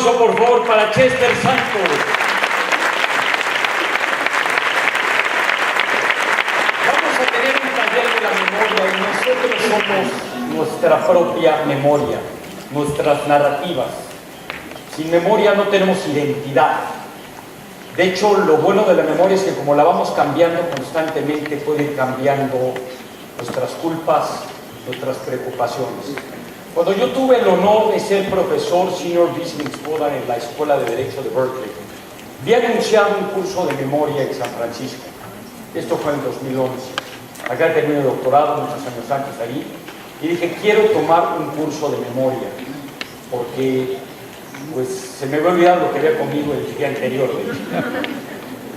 aplauso, por favor, para Chester Santos. Vamos a tener un taller de la memoria y nosotros somos nuestra propia memoria, nuestras narrativas. Sin memoria no tenemos identidad. De hecho, lo bueno de la memoria es que como la vamos cambiando constantemente, puede ir cambiando nuestras culpas, nuestras preocupaciones. Cuando yo tuve el honor de ser profesor senior visiting scholar en la Escuela de Derecho de Berkeley, vi anunciado un curso de memoria en San Francisco. Esto fue en 2011. Acá terminé el doctorado muchos años antes ahí y dije, quiero tomar un curso de memoria porque pues se me había olvidado lo que había comido el día anterior.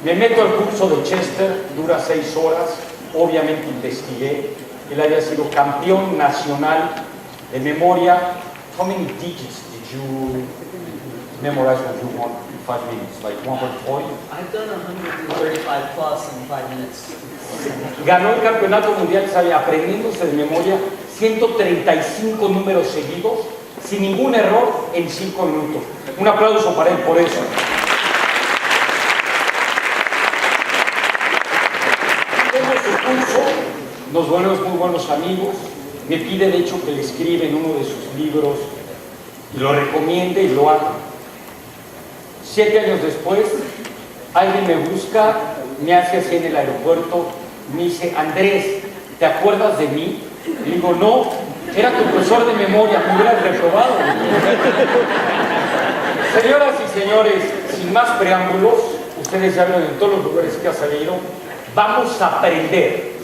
Me meto al curso de Chester, dura 6 horas, obviamente investigué. Él había sido campeón nacional de memoria. How many digits did you memorize when you won in 5 minutes? Like 140? I've done 135 plus in 5 minutes. Ganó el campeonato mundial, sabe, aprendiéndose de memoria 135 números seguidos, sin ningún error, en 5 minutos. Un aplauso para él por eso. Tengo su curso, nos volvemos muy buenos amigos. Me pide de hecho que le escriba en uno de sus libros y lo recomiende y lo haga. 7 años después, alguien me busca, me hace así en el aeropuerto, me dice, Andrés, ¿te acuerdas de mí? Le digo, no, era tu profesor de memoria, me hubieras reprobado. Señoras y señores, sin más preámbulos, ustedes ya ven en todos los lugares que ha salido, vamos a aprender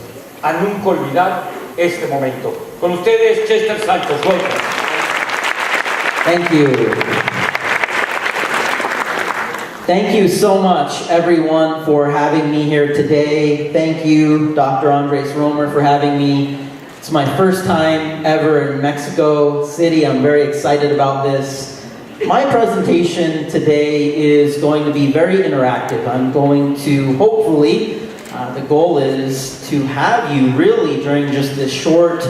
a nunca olvidar este momento. Con ustedes, Chester Santos. Welcome. Thank you. Thank you so much, everyone, for having me here today. Thank you, Dr. Andres Romer, for having me. It's my first time ever in Mexico City. I'm very excited about this. My presentation today is going to be very interactive. I'm going to, hopefully, the goal is to have you really, during just this short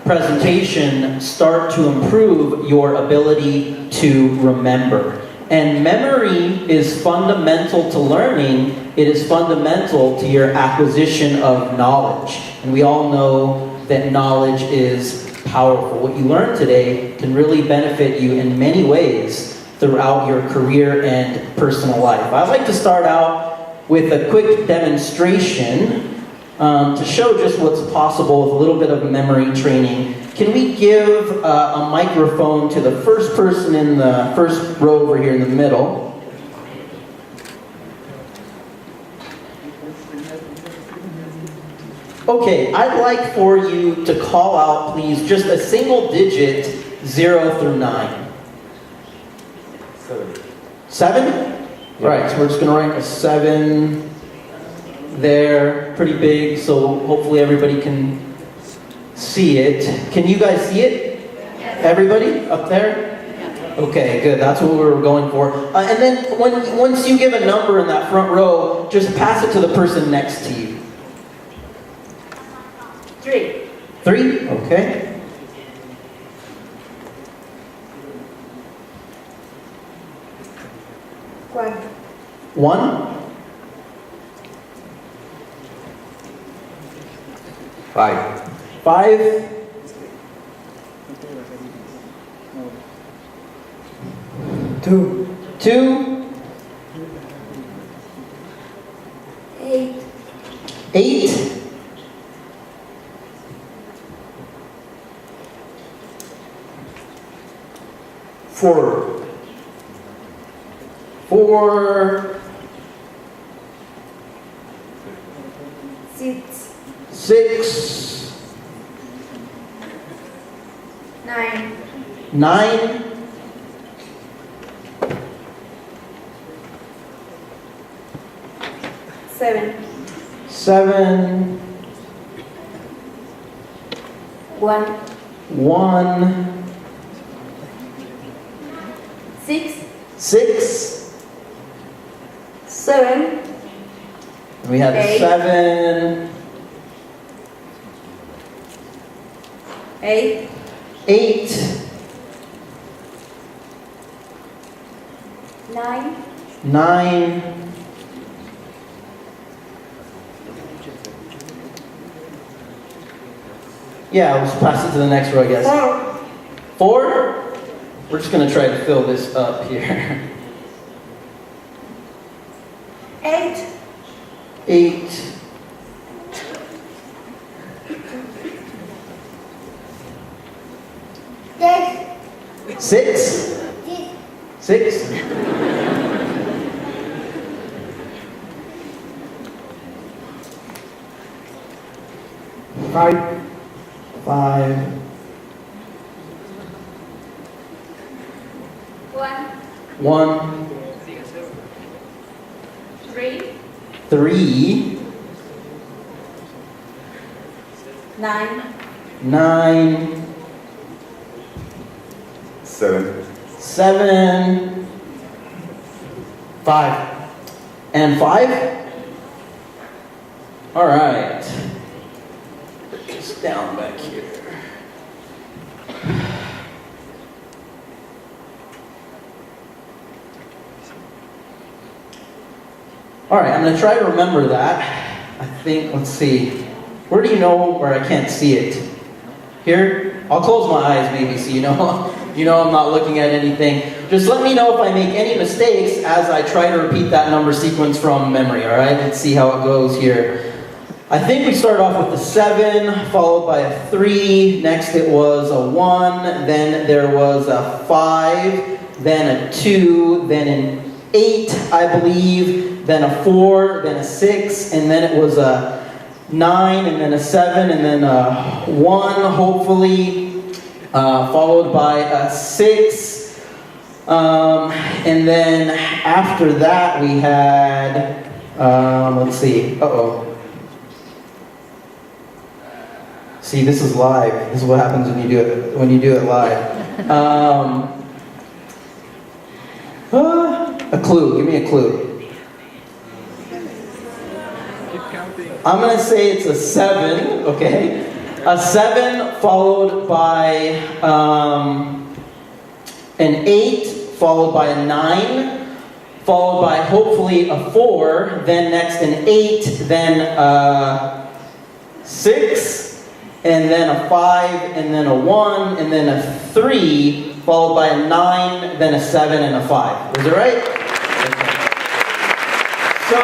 presentation, start to improve your ability to remember. And memory is fundamental to learning. It is fundamental to your acquisition of knowledge. And we all know that knowledge is powerful. What you learn today can really benefit you in many ways throughout your career and personal life. I'd like to start out with a quick demonstration to show just what's possible with a little bit of memory training. Can we give a microphone to the first person in the first row over here in the middle? Okay, I'd like for you to call out, please, just a single digit, 0 through 9. 7? Yeah. Right, so we're just going to write a 7 there, pretty big, so hopefully everybody can see it. Can you guys see it? Everybody up there? Okay, good. That's what we were going for. And then once you give a number in that front row, just pass it to the person next to you. 3. 3? Okay. 1. 1? 5. 5? 2. 2? 8. 8? 4. 4? 6. 6? 9. 9? 7. 7? 1. 1? 6. 6? 7. We have 8. 7? 8. 8? 9, 9. Yeah, we'll just pass it to the next row, I guess. 4? We're just going to try to fill this up here. 8, 8. 6. 6. 5. 5. 1. 3, 3. 9, 9. 7. 7. 5. And 5? All right. Put this down back here. All right, I'm going to try to remember that. I think, let's see. Where do you know where I can't see it? Here? I'll close my eyes maybe so you know I'm not looking at anything. Just let me know if I make any mistakes as I try to repeat that number sequence from memory, all right? Let's see how it goes here. I think we started off with a 7, followed by a 3. Next it was a 1. Then there was a 5. Then a 2. Then an 8, I believe. Then a 4. Then a 6. And then it was a 9. And then a 7. And then a 1, hopefully. Followed by a 6. And then after that we had, let's see. Uh-oh. See, this is live. This is what happens when you do it live. A clue. Give me a clue. I'm going to say it's a 7, okay? A 7 followed by an 8, followed by a 9, followed by hopefully a 4, then next an 8, then a 6, and then a 5, and then a 1, and then a 3, followed by a 9, then a 7, and a 5. Is it right? Okay. So,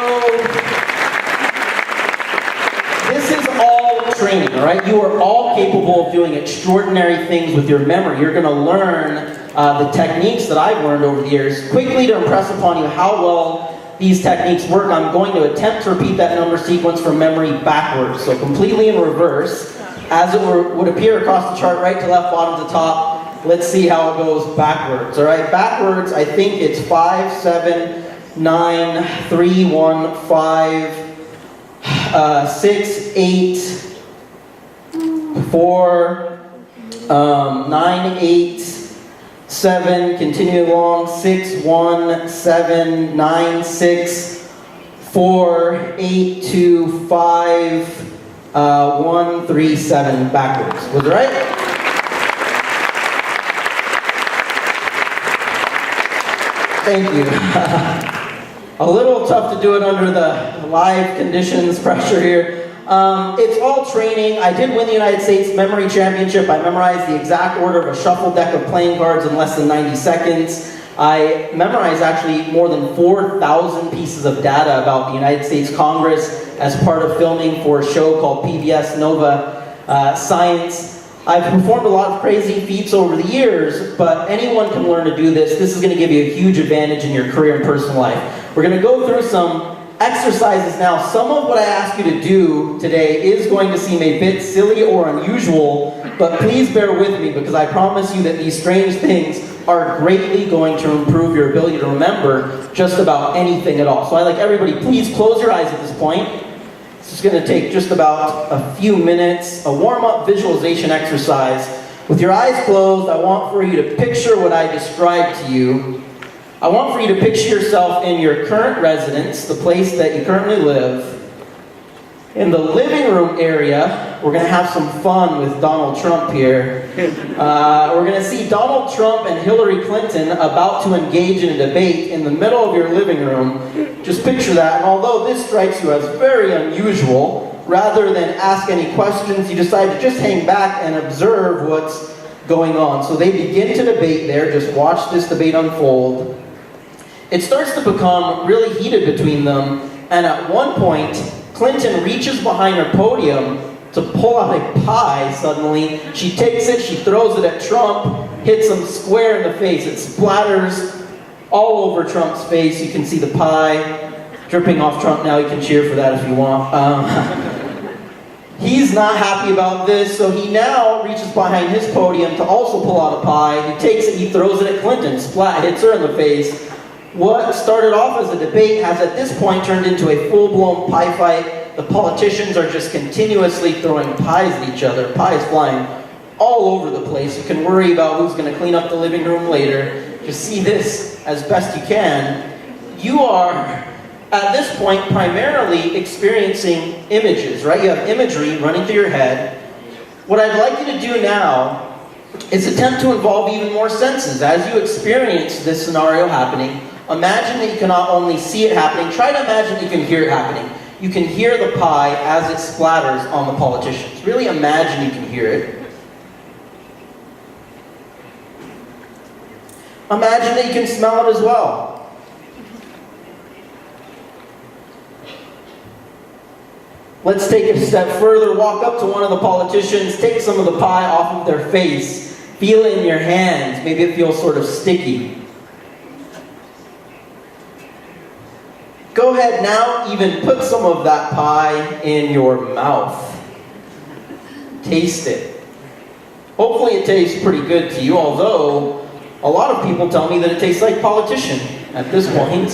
this is all training, all right? You are all capable of doing extraordinary things with your memory. You're going to learn the techniques that I've learned over the years. Quickly, to impress upon you how well these techniques work, I'm going to attempt to repeat that number sequence from memory backwards. So completely in reverse. As it would appear across the chart, right to left, bottom to top. Let's see how it goes backwards. All right, backwards, I think it's 5, 7, 9, 3, 1, 5, 6, 8, 4, 9, 8, 7, continue along, 6, 1, 7, 9, 6, 4, 8, 2, 5, 1, 3, 7, backwards. Was it right? Thank you. A little tough to do it under the live conditions, pressure here. It's all training. I did win the United States Memory Championship. I memorized the exact order of a shuffled deck of playing cards in less than 90 seconds. I memorized actually more than 4,000 pieces of data about the United States Congress as part of filming for a show called PBS Nova Science. I've performed a lot of crazy feats over the years, but anyone can learn to do this. This is going to give you a huge advantage in your career and personal life. We're going to go through some exercises now. Some of what I ask you to do today is going to seem a bit silly or unusual, but please bear with me because I promise you that these strange things are greatly going to improve your ability to remember just about anything at all. So I'd like everybody, please close your eyes at this point. This is going to take just about a few minutes, a warm-up visualization exercise. With your eyes closed, I want for you to picture what I described to you. I want for you to picture yourself in your current residence, the place that you currently live, in the living room area we're going to have some fun with Donald Trump here. We're going to see Donald Trump and Hillary Clinton about to engage in a debate in the middle of your living room. Just picture that. And although this strikes you as very unusual, rather than ask any questions, you decide to just hang back and observe what's going on. So they begin to debate there. Just watch this debate unfold. It starts to become really heated between them, and at one point, Clinton reaches behind her podium to pull out a pie suddenly. She takes it, she throws it at Trump, hits him square in the face. It splatters all over Trump's face. You can see the pie dripping off Trump now. You can cheer for that if you want. He's not happy about this, so he now reaches behind his podium to also pull out a pie. He takes it, he throws it at Clinton. Splat, hits her in the face. What started off as a debate has at this point turned into a full-blown pie fight. The politicians are just continuously throwing pies at each other. Pies flying all over the place. You can worry about who's going to clean up the living room later. Just see this as best you can. You are, at this point, primarily experiencing images, right? You have imagery running through your head. What I'd like you to do now is attempt to involve even more senses. As you experience this scenario happening, imagine that you can not only see it happening, try to imagine that you can hear it happening. You can hear the pie as it splatters on the politicians. Really imagine you can hear it. Imagine that you can smell it as well. Let's take a step further, walk up to one of the politicians, take some of the pie off of their face, feel it in your hands, maybe it feels sort of sticky. Go ahead now, even put some of that pie in your mouth. Taste it. Hopefully it tastes pretty good to you, although a lot of people tell me that it tastes like politician at this point.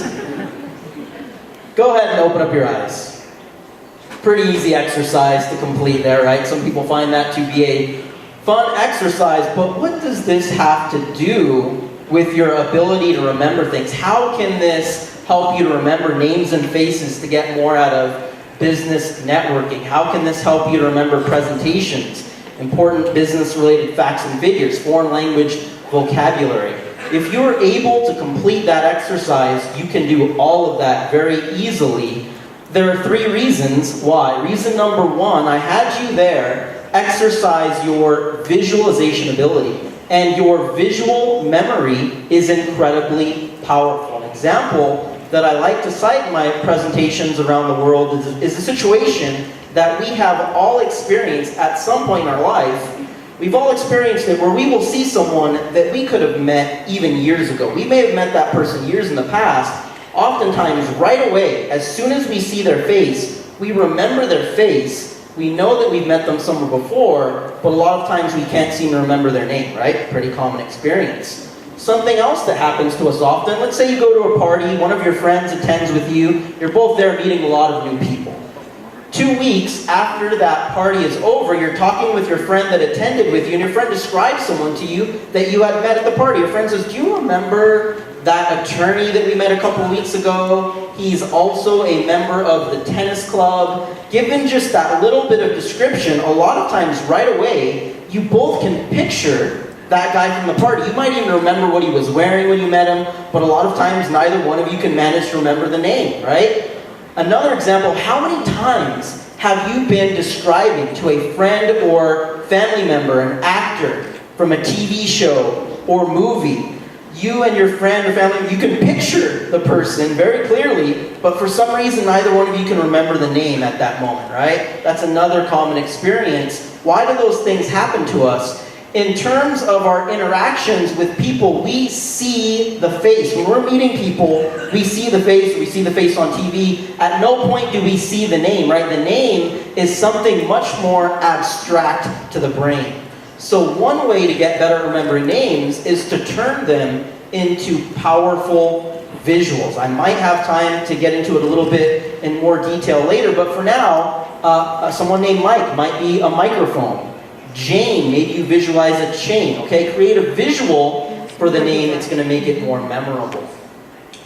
Go ahead and open up your eyes. Pretty easy exercise to complete there, right? Some people find that to be a fun exercise, but what does this have to do with your ability to remember things? How can this help you to remember names and faces to get more out of business networking? How can this help you to remember presentations, important business-related facts and figures, foreign language vocabulary? If you're able to complete that exercise, you can do all of that very easily. There are 3 reasons why. Reason number 1, I had you there exercise your visualization ability. And your visual memory is incredibly powerful. An example that I like to cite in my presentations around the world is a situation that we have all experienced at some point in our life. We've all experienced it where we will see someone that we could have met even years ago. We may have met that person years in the past. Oftentimes, right away, as soon as we see their face, we remember their face. We know that we've met them somewhere before, but a lot of times we can't seem to remember their name, right? Pretty common experience. Something else that happens to us often, let's say you go to a party, one of your friends attends with you, you're both there meeting a lot of new people. 2 weeks after that party is over, you're talking with your friend that attended with you, and your friend describes someone to you that you had met at the party. Your friend says, do you remember that attorney that we met a couple weeks ago? He's also a member of the tennis club. Given just that little bit of description, a lot of times right away, you both can picture that guy from the party. You might even remember what he was wearing when you met him, but a lot of times neither one of you can manage to remember the name, right? Another example, how many times have you been describing to a friend or family member, an actor from a TV show or movie? You and your friend or family, you can picture the person very clearly, but for some reason neither one of you can remember the name at that moment, right? That's another common experience. Why do those things happen to us? In terms of our interactions with people, we see the face. When we're meeting people, we see the face on TV. At no point do we see the name, right? The name is something much more abstract to the brain. So one way to get better at remembering names is to turn them into powerful visuals. I might have time to get into it a little bit in more detail later, but for now, someone named Mike might be a microphone. Jane, maybe you visualize a chain, okay? Create a visual for the name that's going to make it more memorable.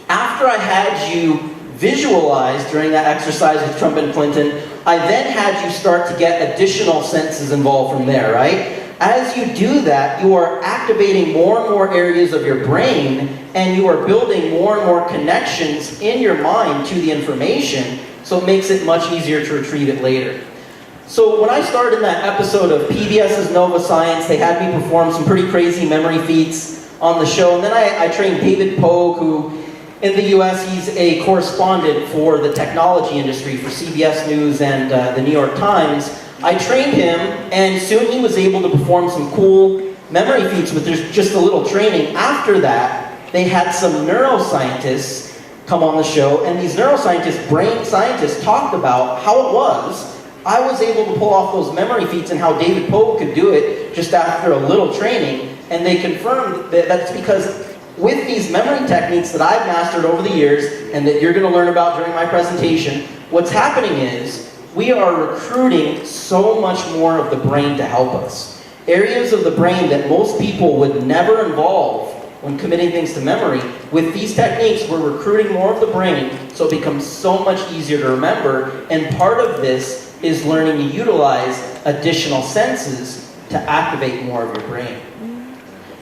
After I had you visualize during that exercise with Trump and Clinton, I then had you start to get additional senses involved from there, right? As you do that, you are activating more and more areas of your brain, and you are building more and more connections in your mind to the information, so it makes it much easier to retrieve it later. So when I started in that episode of PBS's Nova Science, they had me perform some pretty crazy memory feats on the show, and then I trained David Pogue, who in the US, he's a correspondent for the technology industry for CBS News and the New York Times. I trained him, and soon he was able to perform some cool memory feats with just a little training. After that, they had some neuroscientists come on the show, and these neuroscientists, brain scientists, talked about how it was I was able to pull off those memory feats and how David Pogue could do it just after a little training. And they confirmed that that's because with these memory techniques that I've mastered over the years and that you're going to learn about during my presentation, what's happening is we are recruiting so much more of the brain to help us. Areas of the brain that most people would never involve when committing things to memory, with these techniques, we're recruiting more of the brain, so it becomes so much easier to remember, and part of this is learning to utilize additional senses to activate more of your brain.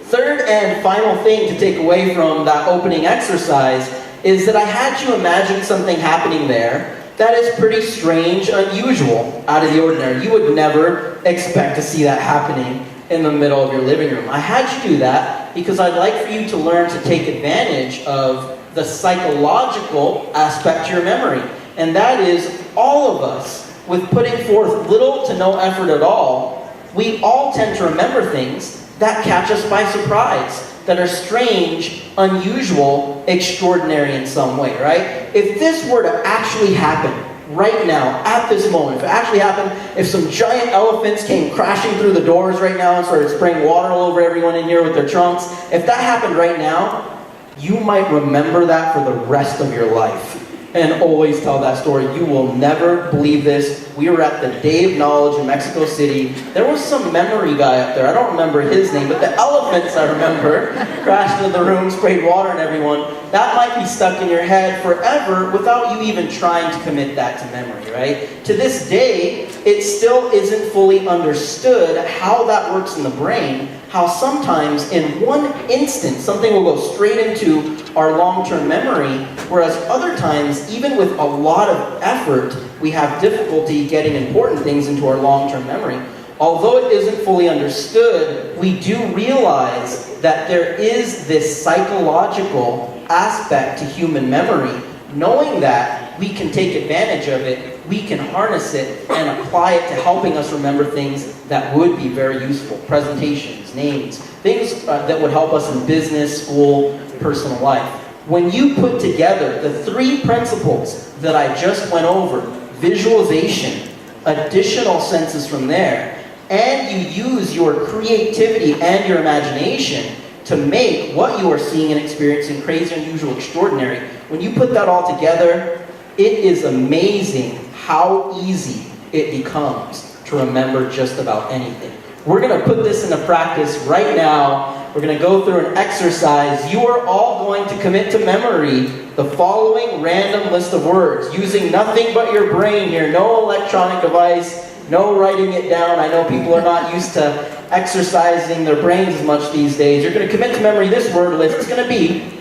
Third and final thing to take away from that opening exercise is that I had you imagine something happening there that is pretty strange, unusual, out of the ordinary. You would never expect to see that happening in the middle of your living room. I had you do that because I'd like for you to learn to take advantage of the psychological aspect to your memory. And that is, all of us, with putting forth little to no effort at all, we all tend to remember things that catch us by surprise, that are strange, unusual, extraordinary in some way, right? If this were to actually happen right now, at this moment, if it actually happened, if some giant elephants came crashing through the doors right now and started spraying water all over everyone in here with their trunks, if that happened right now, you might remember that for the rest of your life and always tell that story. You will never believe this. We were at the Day of Knowledge in Mexico City. There was some memory guy up there. I don't remember his name, but the elephants, I remember, crashed into the room, sprayed water on everyone. That might be stuck in your head forever without you even trying to commit that to memory, right? To this day, it still isn't fully understood how that works in the brain, how sometimes in one instant, something will go straight into our long-term memory, whereas other times, even with a lot of effort, we have difficulty getting important things into our long-term memory. Although it isn't fully understood, we do realize that there is this psychological aspect to human memory. Knowing that, we can take advantage of it, we can harness it, and apply it to helping us remember things that would be very useful. Presentations, names, things that would help us in business, school, personal life. When you put together the three principles that I just went over, visualization, additional senses from there, and you use your creativity and your imagination to make what you are seeing and experiencing crazy, unusual, extraordinary, when you put that all together, it is amazing how easy it becomes to remember just about anything. We're going to put this into practice right now. We're going to go through an exercise. You are all going to commit to memory the following random list of words, using nothing but your brain here. No electronic device, no writing it down. I know people are not used to exercising their brains as much these days. You're going to commit to memory this word list. It's going to be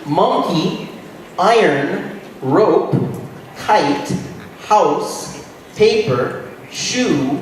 monkey, iron, rope, kite, house, paper, shoe,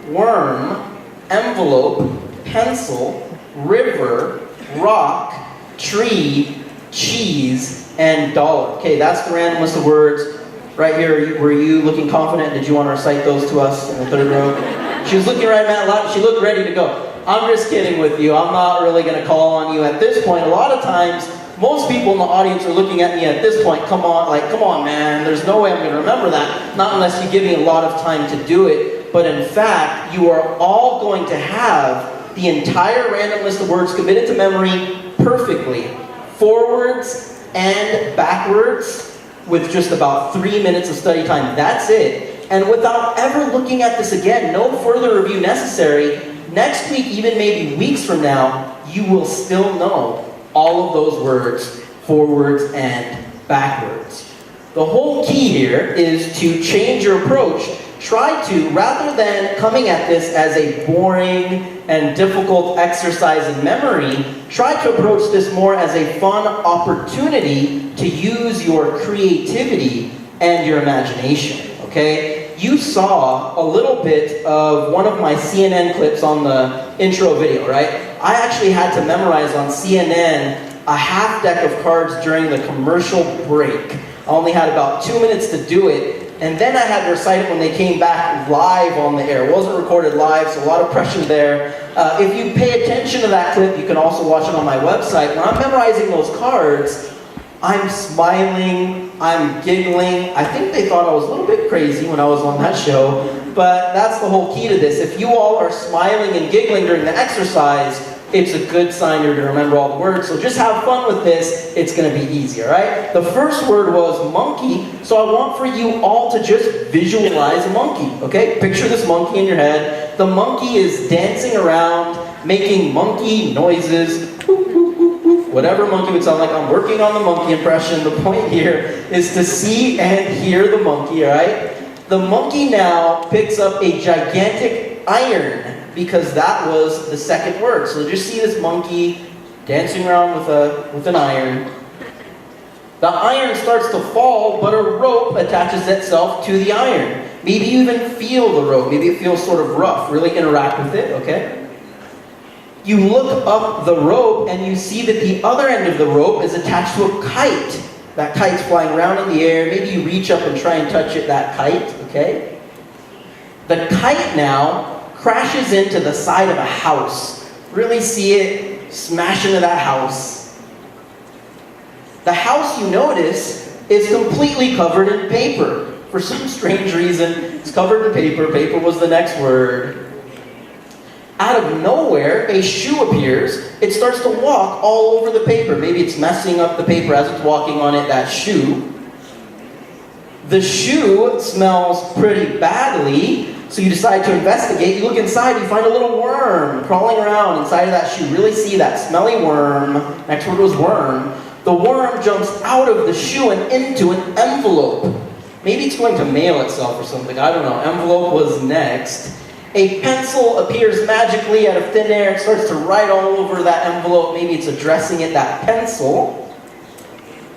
worm, envelope, pencil, river, rock, tree, cheese, and dollar. Okay, that's the random list of words. Right here, were you looking confident? Did you want to recite those to us in the third row? She was looking right at Matt. She looked ready to go. I'm just kidding with you. I'm not really going to call on you at this point. A lot of times, most people in the audience are looking at me at this point, come on, man, there's no way I'm going to remember that, not unless you give me a lot of time to do it. But in fact, you are all going to have the entire random list of words committed to memory perfectly, forwards and backwards, with just about 3 minutes of study time. That's it. And without ever looking at this again, no further review necessary, next week, even maybe weeks from now, you will still know all of those words, forwards and backwards. The whole key here is to change your approach. Try to, rather than coming at this as a boring and difficult exercise in memory, try to approach this more as a fun opportunity to use your creativity and your imagination, okay? You saw a little bit of one of my CNN clips on the intro video, right? I actually had to memorize on CNN a half deck of cards during the commercial break. I only had about 2 minutes to do it, and then I had to recite it when they came back live on the air. It wasn't recorded live, so a lot of pressure there. If you pay attention to that clip, you can also watch it on my website. When I'm memorizing those cards, I'm smiling, I'm giggling. I think they thought I was a little bit crazy when I was on that show, but that's the whole key to this. If you all are smiling and giggling during the exercise, it's a good sign you're going to remember all the words. So just have fun with this. It's going to be easy, all right? The first word was monkey, so I want for you all to just visualize a monkey, okay? Picture this monkey in your head. The monkey is dancing around, making monkey noises. Whatever monkey would sound like. I'm working on the monkey impression. The point here is to see and hear the monkey, all right? The monkey now picks up a gigantic iron, because that was the second word. So just see this monkey dancing around with an iron. The iron starts to fall, but a rope attaches itself to the iron. Maybe you even feel the rope. Maybe it feels sort of rough. Really interact with it, okay? You look up the rope and you see that the other end of the rope is attached to a kite. That kite's flying around in the air. Maybe you reach up and try and touch it, that kite, okay? The kite now crashes into the side of a house. Really see it smash into that house. The house, you notice, is completely covered in paper. For some strange reason, it's covered in paper. Paper was the next word. Out of nowhere, a shoe appears. It starts to walk all over the paper. Maybe it's messing up the paper as it's walking on it, that shoe. The shoe smells pretty badly. So you decide to investigate. You look inside, you find a little worm crawling around inside of that shoe. Really see that smelly worm. Next word was worm. The worm jumps out of the shoe and into an envelope. Maybe it's going to mail itself or something. I don't know. Envelope was next. A pencil appears magically out of thin air. It starts to write all over that envelope. Maybe it's addressing it, that pencil.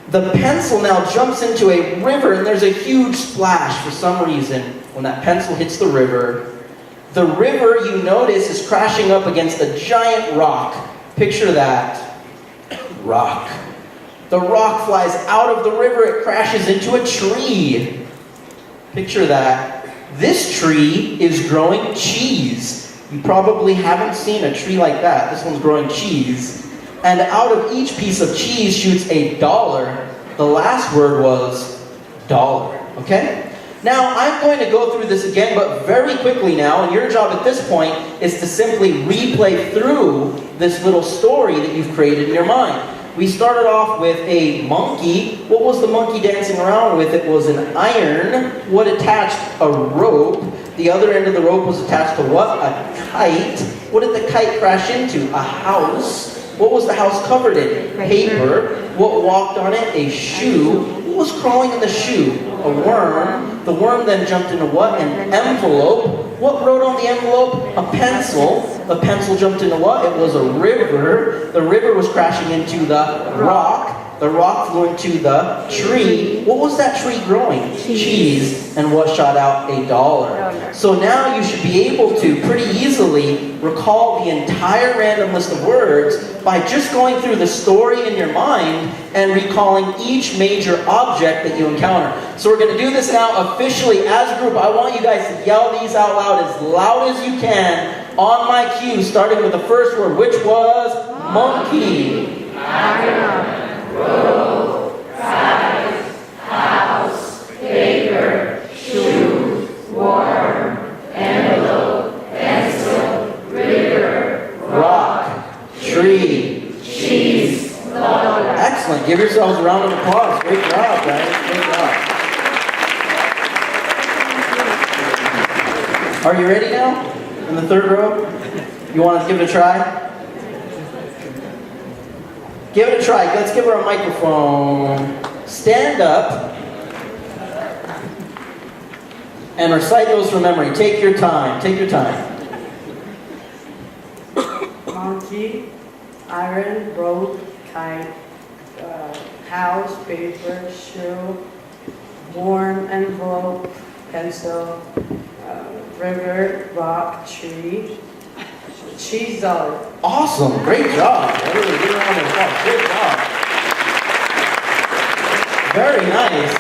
The pencil now jumps into a river, and there's a huge splash for some reason when that pencil hits the river. The river, you notice, is crashing up against a giant rock. Picture that. Rock. The rock flies out of the river. It crashes into a tree. Picture that. This tree is growing cheese. You probably haven't seen a tree like that. This one's growing cheese. And out of each piece of cheese shoots $1. The last word was dollar, okay? Now, I'm going to go through this again, but very quickly now, and your job at this point is to simply replay through this little story that you've created in your mind. We started off with a monkey. What was the monkey dancing around with? It was an iron. What attached? A rope. The other end of the rope was attached to what? A kite. What did the kite crash into? A house. What was the house covered in? Paper. What walked on it? A shoe. What was crawling in the shoe? A worm. The worm then jumped into what? An envelope. What wrote on the envelope? A pencil. The pencil jumped into what? It was a river. The river was crashing into the rock. The rock flew into the tree. What was that tree growing? Cheese. And what shot out? $1. So now you should be able to pretty easily recall the entire random list of words by just going through the story in your mind and recalling each major object that you encounter. So we're going to do this now officially as a group. I want you guys to yell these out loud as you can on my cue, starting with the first word, which was monkey. Iron, rope, size, house, paper, shoe, worm, envelope, pencil, river, rock, tree, cheese, dollar. Excellent. Give yourselves a round of applause. Great job, guys. Great job. Are you ready now? In the third row? You want to give it a try? Give it a try. Let's give her a microphone. Stand up and recite those from memory. Take your time. Take your time. Monkey, iron, road, kite, house, paper, shoe, warm, envelope, pencil, river, rock, tree, cheese dollar. Awesome. Great job. Everybody give a round of applause. Great job. Very nice.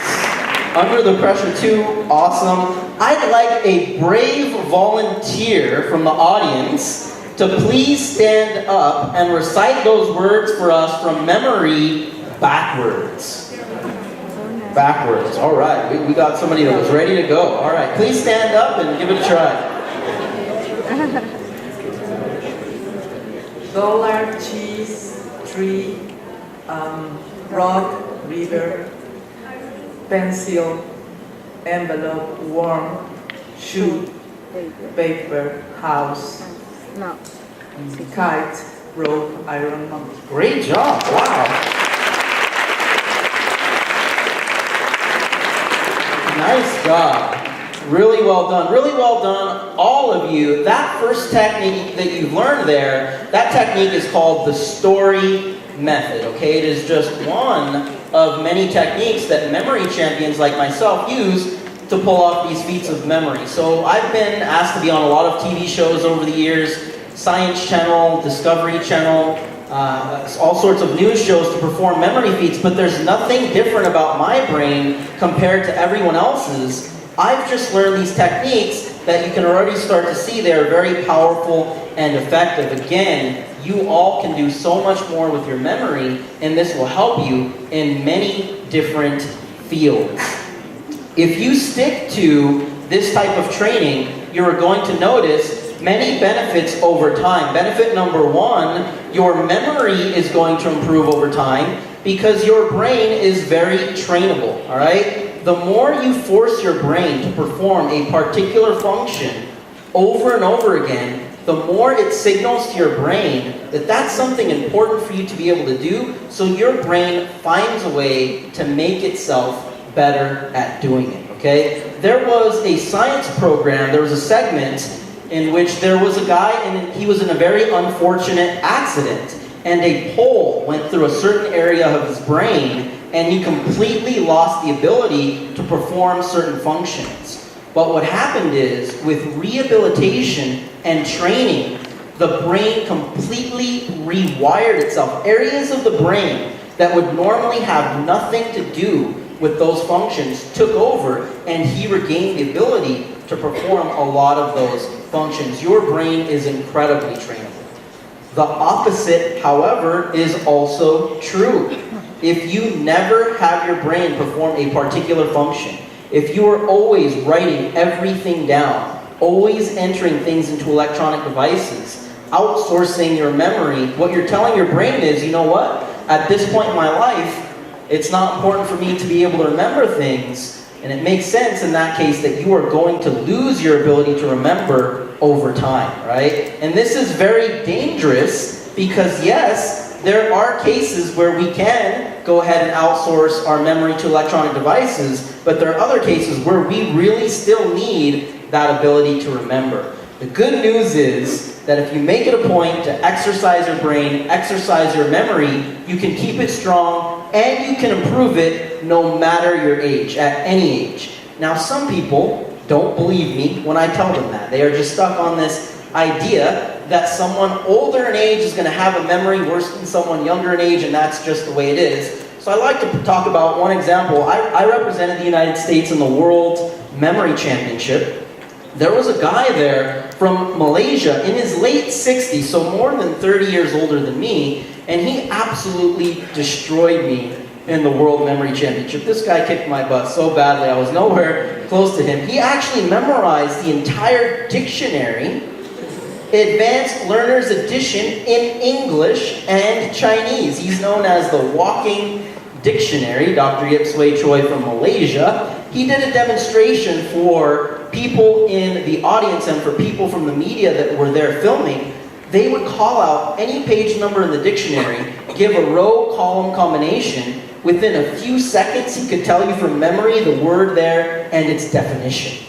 Under the pressure too. Awesome. I'd like a brave volunteer from the audience to please stand up and recite those words for us from memory backwards. Backwards. All right. We got somebody that was ready to go. All right. Please stand up and give it a try. Dollar, cheese, tree, rock, river, pencil, envelope, worm, shoe, paper, house, kite, rope, iron, monkey. Great job. Wow. Nice job. Really well done. Really well done, all of you. That first technique that you've learned there, that technique is called the story method, okay? It is just one of many techniques that memory champions like myself use to pull off these feats of memory. So I've been asked to be on a lot of TV shows over the years, Science Channel, Discovery Channel, all sorts of news shows to perform memory feats, but there's nothing different about my brain compared to everyone else's. I've just learned these techniques that you can already start to see they're very powerful and effective. Again, you all can do so much more with your memory, and this will help you in many different fields. If you stick to this type of training, you're going to notice many benefits over time. Benefit number one, your memory is going to improve over time because your brain is very trainable, all right? The more you force your brain to perform a particular function over and over again, the more it signals to your brain that that's something important for you to be able to do, so your brain finds a way to make itself better at doing it, okay? There was a science program, there was a segment in which there was a guy and he was in a very unfortunate accident, and a pole went through a certain area of his brain and he completely lost the ability to perform certain functions. But what happened is, with rehabilitation and training, the brain completely rewired itself. Areas of the brain that would normally have nothing to do with those functions took over, and he regained the ability to perform a lot of those functions. Your brain is incredibly trainable. The opposite, however, is also true. If you never have your brain perform a particular function, if you are always writing everything down, always entering things into electronic devices, outsourcing your memory, what you're telling your brain is, you know what? At this point in my life, it's not important for me to be able to remember things, and it makes sense in that case that you are going to lose your ability to remember over time, right? And this is very dangerous because, yes, there are cases where we can go ahead and outsource our memory to electronic devices, but there are other cases where we really still need that ability to remember. The good news is that if you make it a point to exercise your brain, exercise your memory, you can keep it strong and you can improve it no matter your age, at any age. Now, some people don't believe me when I tell them that. They are just stuck on this idea that someone older in age is going to have a memory worse than someone younger in age, and that's just the way it is. So I like to talk about one example. I represented the United States in the World Memory Championship. There was a guy there from Malaysia in his late 60s, so more than 30 years older than me, and he absolutely destroyed me in the World Memory Championship. This guy kicked my butt so badly, I was nowhere close to him. He actually memorized the entire dictionary, Advanced Learner's Edition, in English and Chinese. He's known as the Walking Dictionary, Dr. Yip Sway Choi from Malaysia. He did a demonstration for people in the audience and for people from the media that were there filming. They would call out any page number in the dictionary, give a row-column combination. Within a few seconds, he could tell you from memory the word there and its definition.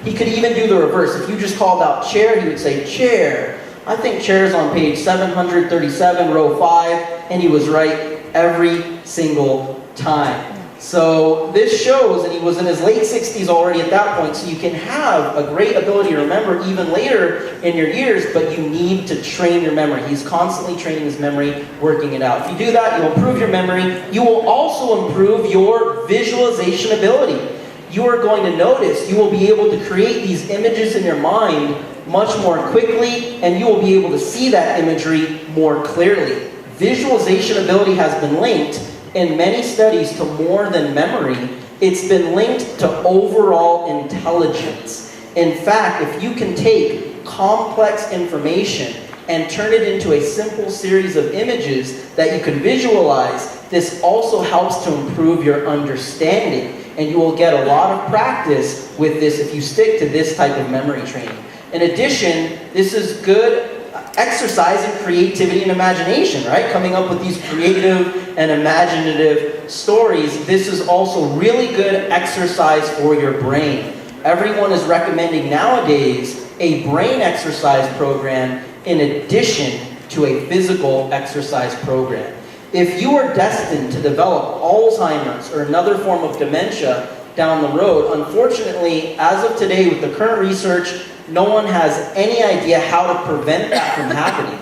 He could even do the reverse. If you just called out chair, he would say chair. I think chair's on page 737, row 5, and he was right every single time. So this shows, and he was in his late 60s already at that point, so you can have a great ability to remember even later in your years, but you need to train your memory. He's constantly training his memory, working it out. If you do that, you'll improve your memory. You will also improve your visualization ability. You are going to notice, you will be able to create these images in your mind much more quickly, and you will be able to see that imagery more clearly. Visualization ability has been linked in many studies to more than memory. It's been linked to overall intelligence. In fact, if you can take complex information and turn it into a simple series of images that you can visualize, this also helps to improve your understanding. And you will get a lot of practice with this if you stick to this type of memory training. In addition, this is good exercise in creativity and imagination, right? Coming up with these creative and imaginative stories. This is also really good exercise for your brain. Everyone is recommending nowadays a brain exercise program in addition to a physical exercise program. If you are destined to develop Alzheimer's or another form of dementia down the road, unfortunately, as of today with the current research, no one has any idea how to prevent that from happening.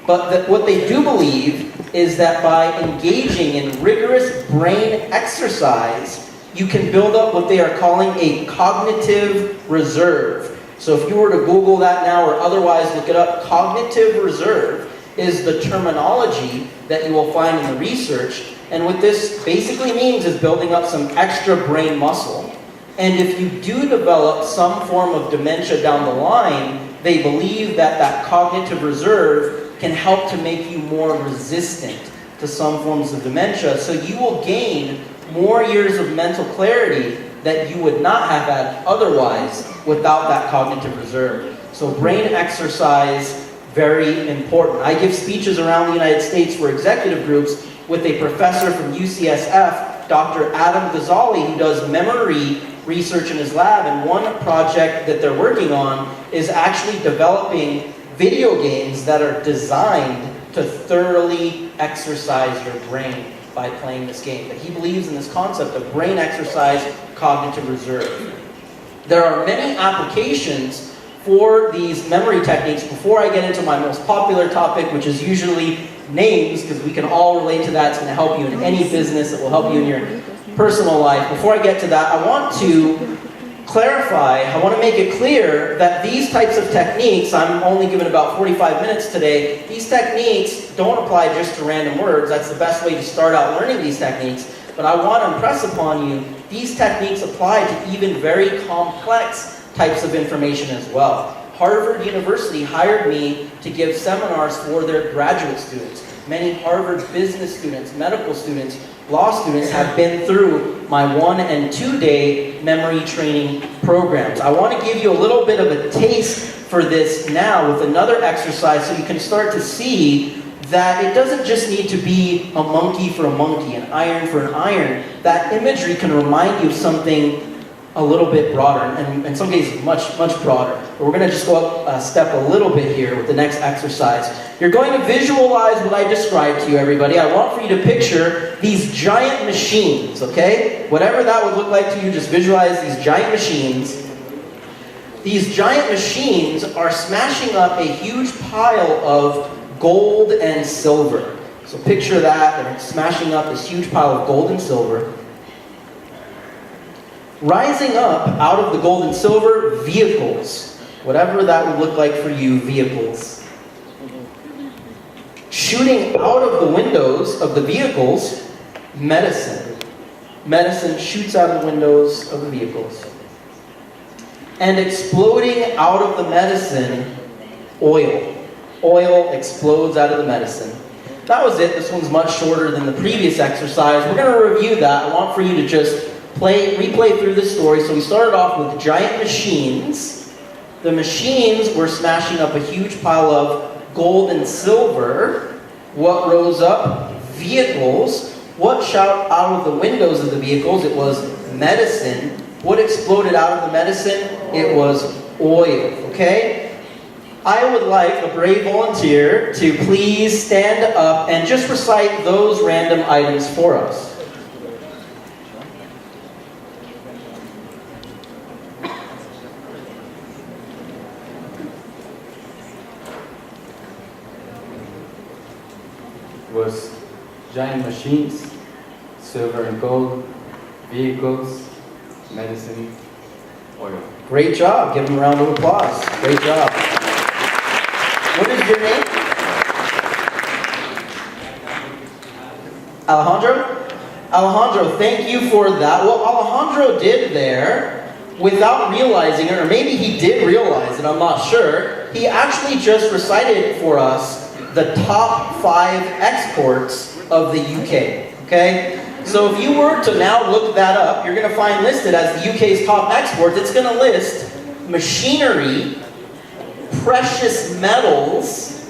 But what they do believe is that by engaging in rigorous brain exercise, you can build up what they are calling a cognitive reserve. So if you were to Google that now or otherwise look it up, cognitive reserve is the terminology that you will find in the research. And what this basically means is building up some extra brain muscle. And if you do develop some form of dementia down the line, they believe that that cognitive reserve can help to make you more resistant to some forms of dementia. So you will gain more years of mental clarity that you would not have had otherwise without that cognitive reserve. So brain exercise, very important. I give speeches around the United States for executive groups with a professor from UCSF, Dr. Adam Ghazali, who does memory research in his lab, and one project that they're working on is actually developing video games that are designed to thoroughly exercise your brain by playing this game. But he believes in this concept of brain exercise, cognitive reserve. There are many applications for these memory techniques. Before I get into my most popular topic, which is usually names, because we can all relate to that, it's going to help you in any business, it will help you in your personal life. Before I get to that, I want to clarify, I want to make it clear that these types of techniques, I'm only given about 45 minutes today, these techniques don't apply just to random words. That's the best way to start out learning these techniques. But I want to impress upon you, these techniques apply to even very complex types of information as well. Harvard University hired me to give seminars for their graduate students. Many Harvard business students, medical students, law students have been through my 1- and 2-day memory training programs. I want to give you a little bit of a taste for this now with another exercise so you can start to see that it doesn't just need to be a monkey for a monkey, an iron for an iron. That imagery can remind you of something a little bit broader, and in some cases much, much broader. But we're going to just go up a step a little bit here with the next exercise. You're going to visualize what I described to you, everybody. I want for you to picture these giant machines, okay? Whatever that would look like to you, just visualize these giant machines. These giant machines are smashing up a huge pile of gold and silver. So picture that, they're smashing up this huge pile of gold and silver. Rising up out of the gold and silver, vehicles. Whatever that would look like for you, vehicles. Shooting out of the windows of the vehicles, medicine. Medicine shoots out of the windows of the vehicles. And exploding out of the medicine, oil. Oil explodes out of the medicine. That was it. This one's much shorter than the previous exercise. We're going to review that. I want for you to just replay through the story. So we started off with giant machines. The machines were smashing up a huge pile of gold and silver. What rose up? Vehicles. What shot out of the windows of the vehicles? It was medicine. What exploded out of the medicine? It was oil, okay? I would like a brave volunteer to please stand up and just recite those random items for us. Was giant machines, silver and gold, vehicles, medicine, oil. Great job. Give him a round of applause. Great job. What is your name? Alejandro? Alejandro, thank you for that. What Alejandro did there, without realizing it, or maybe he did realize it, I'm not sure, he actually just recited for us the top 5 exports of the UK, okay? So if you were to now look that up, you're going to find listed as the UK's top exports, it's going to list machinery, precious metals,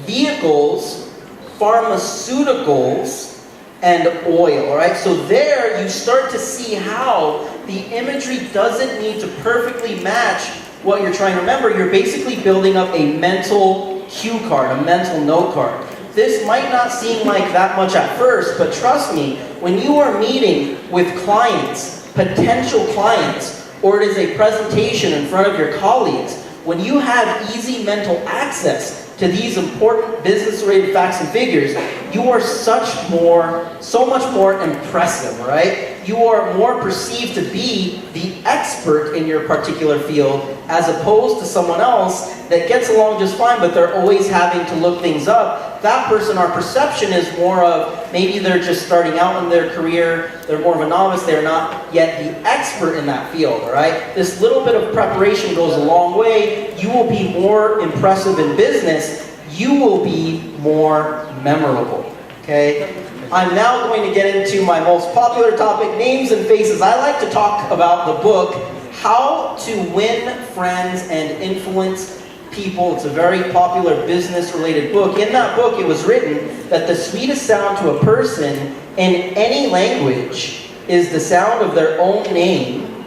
vehicles, pharmaceuticals, and oil, all right? So there you start to see how the imagery doesn't need to perfectly match what you're trying to remember. You're basically building up a mental cue card, a mental note card. This might not seem like that much at first, but trust me, when you are meeting with clients, potential clients, or it is a presentation in front of your colleagues, when you have easy mental access to these important business-related facts and figures, you are so much more impressive, right? You are more perceived to be the expert in your particular field as opposed to someone else that gets along just fine, but they're always having to look things up. That person, our perception is more of maybe they're just starting out in their career, they're more of a novice, they're not yet the expert in that field, all right? This little bit of preparation goes a long way. You will be more impressive in business. You will be more memorable, okay? I'm now going to get into my most popular topic, names and faces. I like to talk about the book, How to Win Friends and Influence People. It's a very popular business-related book. In that book, it was written that the sweetest sound to a person in any language is the sound of their own name,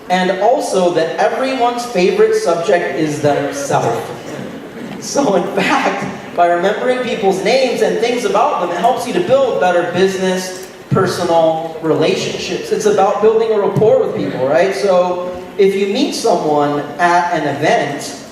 and also that everyone's favorite subject is themselves. So in fact, by remembering people's names and things about them, it helps you to build better business, personal relationships. It's about building a rapport with people, right? So if you meet someone at an event,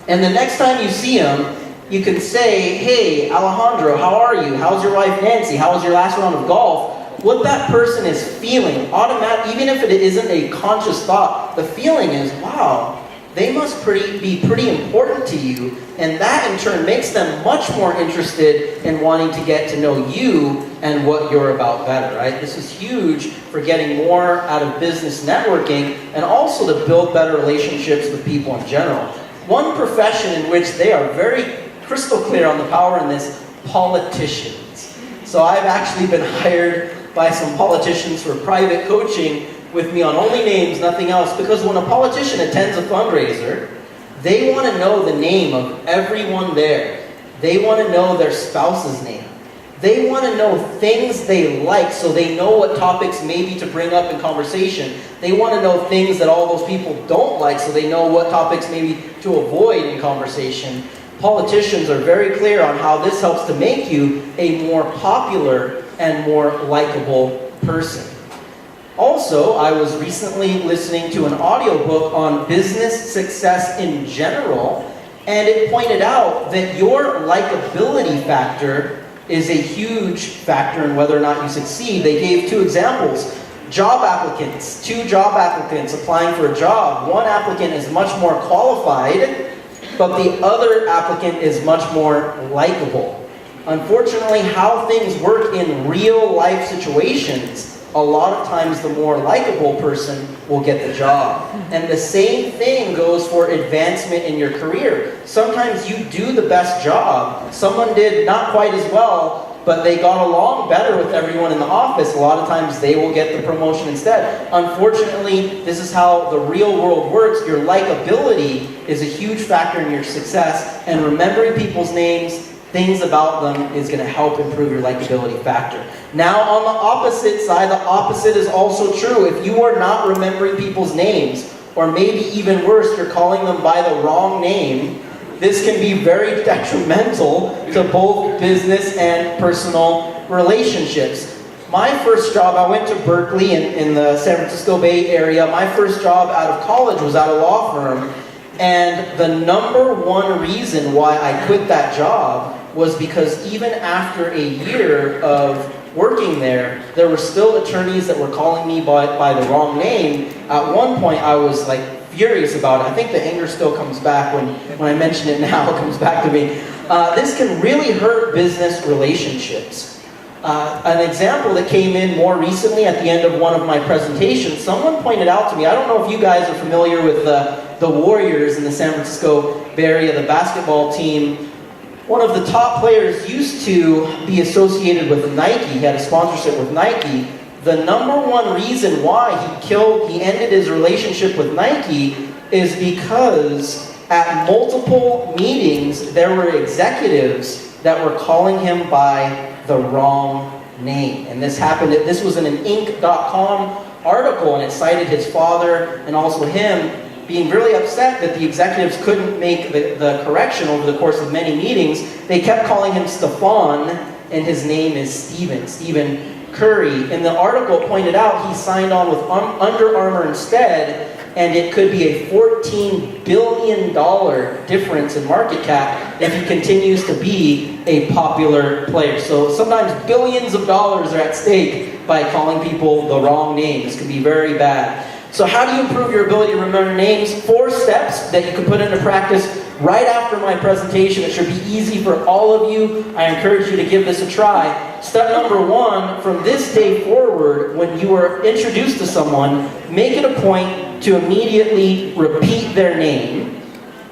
and the next time you see them, you can say, hey, Alejandro, how are you? How's your wife, Nancy? How was your last round of golf? What that person is feeling, even if it isn't a conscious thought, the feeling is, wow, they must be pretty important to you. And that in turn makes them much more interested in wanting to get to know you and what you're about better, right? This is huge for getting more out of business networking and also to build better relationships with people in general. One profession in which they are very crystal clear on the power in this, politicians. So I've actually been hired by some politicians for private coaching with me on only names, nothing else, because when a politician attends a fundraiser, they want to know the name of everyone there. They want to know their spouse's name. They want to know things they like so they know what topics maybe to bring up in conversation. They want to know things that all those people don't like so they know what topics maybe to avoid in conversation. Politicians are very clear on how this helps to make you a more popular and more likable person. Also, I was recently listening to an audiobook on business success in general, and it pointed out that your likability factor is a huge factor in whether or not you succeed. They gave 2 examples. Job applicants, 2 job applicants applying for a job. One applicant is much more qualified, but the other applicant is much more likable. Unfortunately, how things work in real life situations, a lot of times the more likable person will get the job. And the same thing goes for advancement in your career. Sometimes you do the best job. Someone did not quite as well, but they got along better with everyone in the office. A lot of times they will get the promotion instead. Unfortunately, this is how the real world works. Your likability is a huge factor in your success, and remembering people's names things about them is going to help improve your likability factor. Now on the opposite side, the opposite is also true. If you are not remembering people's names, or maybe even worse, you're calling them by the wrong name, this can be very detrimental to both business and personal relationships. My first job, I went to Berkeley in the San Francisco Bay Area. My first job out of college was at a law firm. And the number one reason why I quit that job was because even after a year of working there were still attorneys that were calling me by the wrong name. At one point, I was like furious about it. I think the anger still comes back when I mention it now. It comes back to me. This can really hurt business relationships. An example that came in more recently at the end of one of my presentations, someone pointed out to me, I don't know if you guys are familiar with the Warriors in the San Francisco Bay Area, the basketball team. One of the top players used to be associated with Nike. He had a sponsorship with Nike. The number one reason why he ended his relationship with Nike is because at multiple meetings, there were executives that were calling him by the wrong name. And this happened, this was in an Inc.com article, and it cited his father and also him being really upset that the executives couldn't make the correction over the course of many meetings. They kept calling him Stefan, and his name is Stephen Curry. In the article, it pointed out he signed on with Under Armour instead, and it could be a $14 billion difference in market cap if he continues to be a popular player. So sometimes billions of dollars are at stake by calling people the wrong name. This can be very bad. So how do you improve your ability to remember names? 4 steps that you can put into practice right after my presentation. It should be easy for all of you. I encourage you to give this a try. Step number 1, from this day forward, when you are introduced to someone, make it a point to immediately repeat their name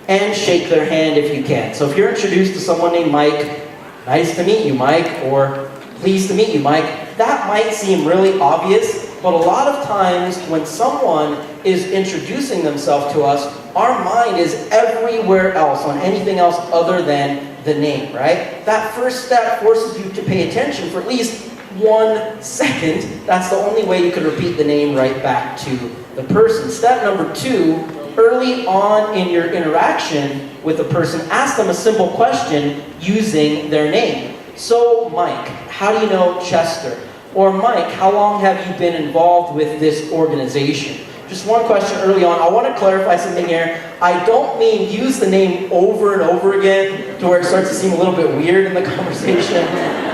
and shake their hand if you can. So if you're introduced to someone named Mike, nice to meet you, Mike, or pleased to meet you, Mike, that might seem really obvious, but a lot of times when someone is introducing themselves to us, our mind is everywhere else, on anything else other than the name, right? That first step forces you to pay attention for at least 1 second. That's the only way you can repeat the name right back to the person. Step number 2, early on in your interaction with a person, ask them a simple question using their name. So, Mike, how do you know Chester? Or Mike, how long have you been involved with this organization? Just one question early on. I want to clarify something here. I don't mean use the name over and over again to where it starts to seem a little bit weird in the conversation.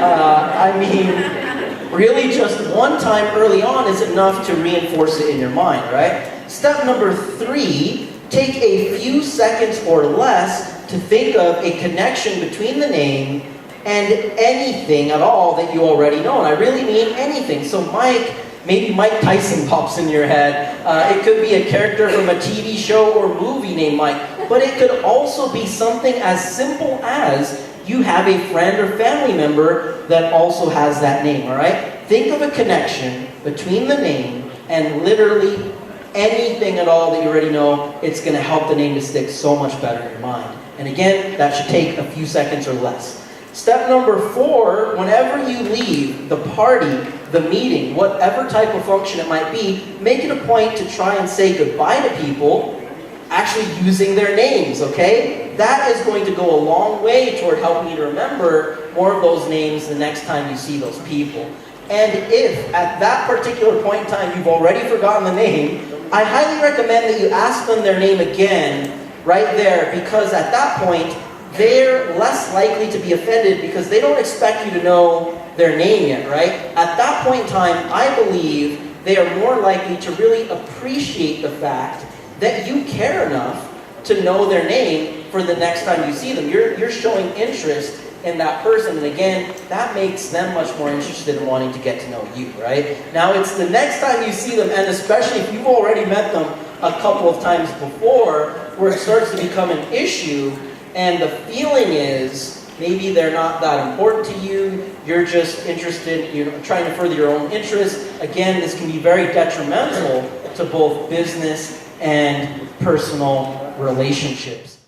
I mean, really just one time early on is enough to reinforce it in your mind, right? Step number 3, take a few seconds or less to think of a connection between the name and anything at all that you already know. And I really mean anything. So Mike, maybe Mike Tyson pops in your head. It could be a character from a TV show or movie named Mike. But it could also be something as simple as you have a friend or family member that also has that name, all right? Think of a connection between the name and literally anything at all that you already know. It's going to help the name to stick so much better in your mind. And again, that should take a few seconds or less. Step number 4, whenever you leave the party, the meeting, whatever type of function it might be, make it a point to try and say goodbye to people actually using their names, okay? That is going to go a long way toward helping you to remember more of those names the next time you see those people. And if at that particular point in time you've already forgotten the name, I highly recommend that you ask them their name again right there, because at that point, they're less likely to be offended because they don't expect you to know their name yet, right? At that point in time, I believe they are more likely to really appreciate the fact that you care enough to know their name for the next time you see them. You're showing interest in that person, and again, that makes them much more interested in wanting to get to know you, right? Now, it's the next time you see them, and especially if you've already met them a couple of times before, where it starts to become an issue. And the feeling is, maybe they're not that important to you, you're just interested, you're trying to further your own interests. Again, this can be very detrimental to both business and personal relationships.